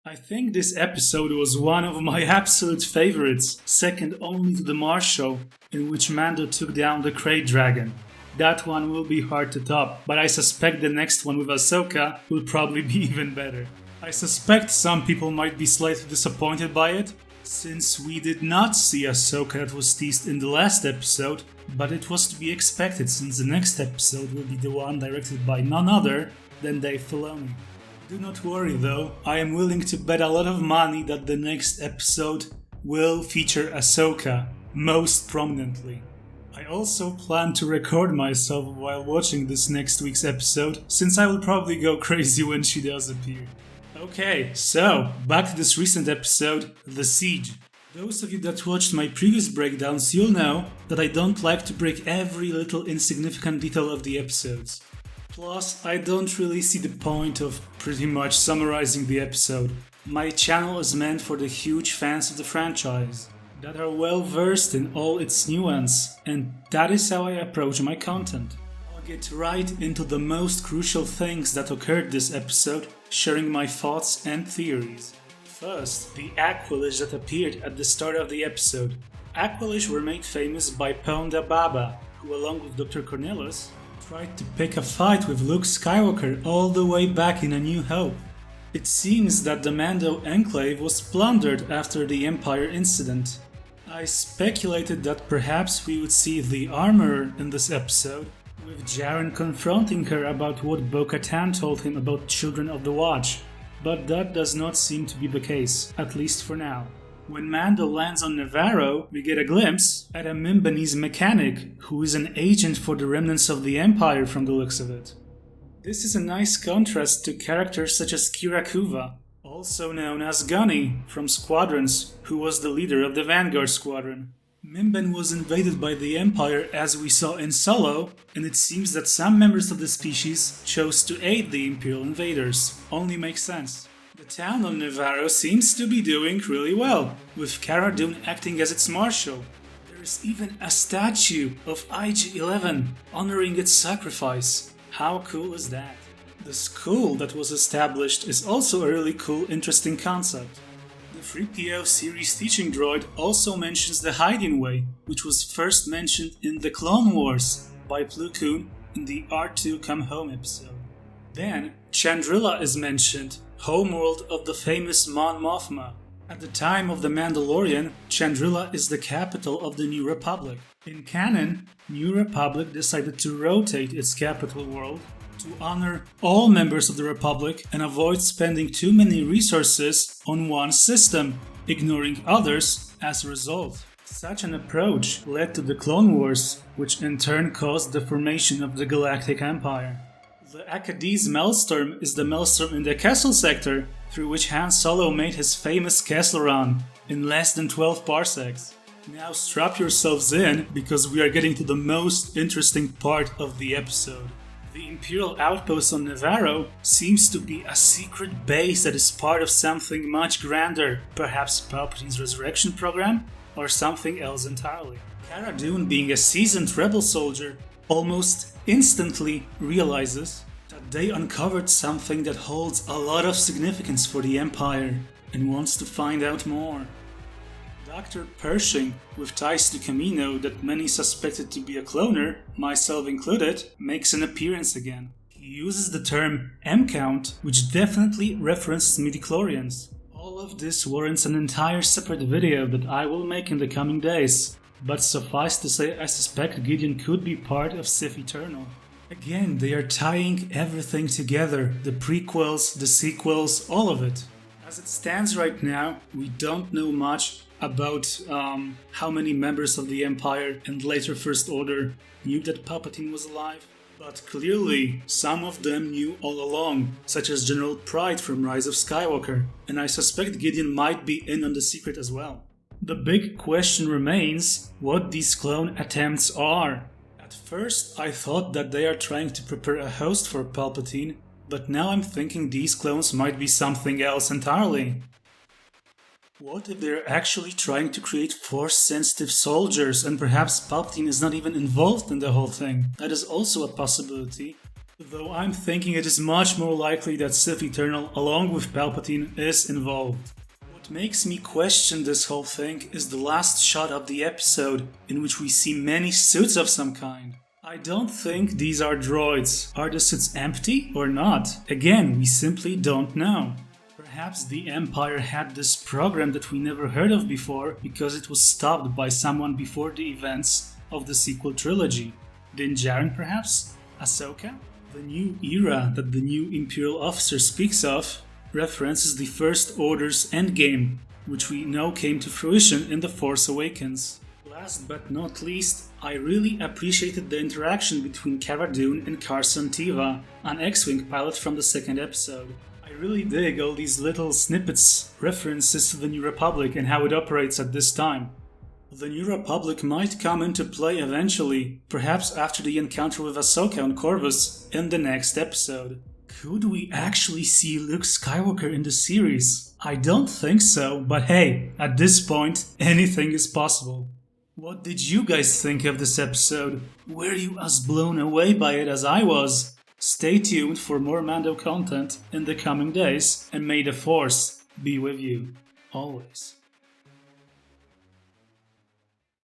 I think this episode was one of my absolute favorites, second only to the Mars show, in which Mando took down the Krayt Dragon. That one will be hard to top, but I suspect the next one with Ahsoka will probably be even better. I suspect some people might be slightly disappointed by it, since we did not see Ahsoka that was teased in the last episode, but it was to be expected since the next episode will be the one directed by none other than Dave Filoni. Do not worry though, I am willing to bet a lot of money that the next episode will feature Ahsoka most prominently. I also plan to record myself while watching this next week's episode, since I will probably go crazy when she does appear. Okay, so back to this recent episode, The Siege. Those of you that watched my previous breakdowns, you'll know that I don't like to break every little insignificant detail of the episodes. Plus, I don't really see the point of pretty much summarizing the episode. My channel is meant for the huge fans of the franchise, that are well versed in all its nuance, and that is how I approach my content. I'll get right into the most crucial things that occurred this episode, sharing my thoughts and theories. First, the Aqualish that appeared at the start of the episode. Aqualish were made famous by Ponda Baba, who along with Dr. Cornelius, tried to pick a fight with Luke Skywalker all the way back in A New Hope. It seems that the Mando Enclave was plundered after the Empire incident. I speculated that perhaps we would see the Armorer in this episode, with Jaren confronting her about what Bo-Katan told him about Children of the Watch, but that does not seem to be the case, at least for now. When Mando lands on Nevarro, we get a glimpse at a Mimbanese mechanic who is an agent for the remnants of the Empire from the looks of it. This is a nice contrast to characters such as Kira Kuva, also known as Gunny from Squadrons, who was the leader of the Vanguard Squadron. Mimban was invaded by the Empire as we saw in Solo, and it seems that some members of the species chose to aid the Imperial invaders. Only makes sense. The town of Nevarro seems to be doing really well, with Cara Dune acting as its marshal. There is even a statue of IG-11 honoring its sacrifice. How cool is that? The school that was established is also a really cool, interesting concept. The 3PO series teaching droid also mentions the hiding way, which was first mentioned in The Clone Wars by Plo Koon in the R2 Come Home episode. Then, Chandrila is mentioned, homeworld of the famous Mon Mothma. At the time of The Mandalorian, Chandrila is the capital of the New Republic. In canon, New Republic decided to rotate its capital world to honor all members of the Republic and avoid spending too many resources on one system, ignoring others as a result. Such an approach led to the Clone Wars, which in turn caused the formation of the Galactic Empire. The Akadiz Maelstrom is the maelstrom in the Kessel sector, through which Han Solo made his famous Kessel run in less than 12 parsecs. Now strap yourselves in, because we are getting to the most interesting part of the episode. The Imperial outpost on Nevarro seems to be a secret base that is part of something much grander, perhaps Palpatine's resurrection program, or something else entirely. Cara Dune, being a seasoned rebel soldier, almost instantly realizes that they uncovered something that holds a lot of significance for the Empire and wants to find out more. Dr. Pershing, with ties to Camino that many suspected to be a cloner, myself included, makes an appearance again. He uses the term M-count, which definitely references midichlorians. All of this warrants an entire separate video that I will make in the coming days. But suffice to say, I suspect Gideon could be part of Sith Eternal. Again, they are tying everything together, the prequels, the sequels, all of it. As it stands right now, we don't know much about how many members of the Empire and later First Order knew that Palpatine was alive. But clearly, some of them knew all along, such as General Pryde from Rise of Skywalker, and I suspect Gideon might be in on the secret as well. The big question remains what these clone attempts are. At first, I thought that they are trying to prepare a host for Palpatine, but now I'm thinking these clones might be something else entirely. What if they're actually trying to create Force-sensitive soldiers and perhaps Palpatine is not even involved in the whole thing? That is also a possibility. Though I'm thinking it is much more likely that Sith Eternal, along with Palpatine, is involved. What makes me question this whole thing is the last shot of the episode, in which we see many suits of some kind. I don't think these are droids. Are the suits empty or not? Again, we simply don't know. Perhaps the Empire had this program that we never heard of before because it was stopped by someone before the events of the sequel trilogy. Din Djarin, perhaps? Ahsoka? The new era that the new Imperial officer speaks of references the First Order's endgame, which we know came to fruition in The Force Awakens. Last but not least, I really appreciated the interaction between Cara Dune and Carson Teva, an X-Wing pilot from the second episode. I really dig all these little snippets, references to the New Republic and how it operates at this time. The New Republic might come into play eventually, perhaps after the encounter with Ahsoka on Corvus in the next episode. Could we actually see Luke Skywalker in the series? I don't think so, but hey, at this point, anything is possible. What did you guys think of this episode? Were you as blown away by it as I was? Stay tuned for more Mando content in the coming days, and may the Force be with you always.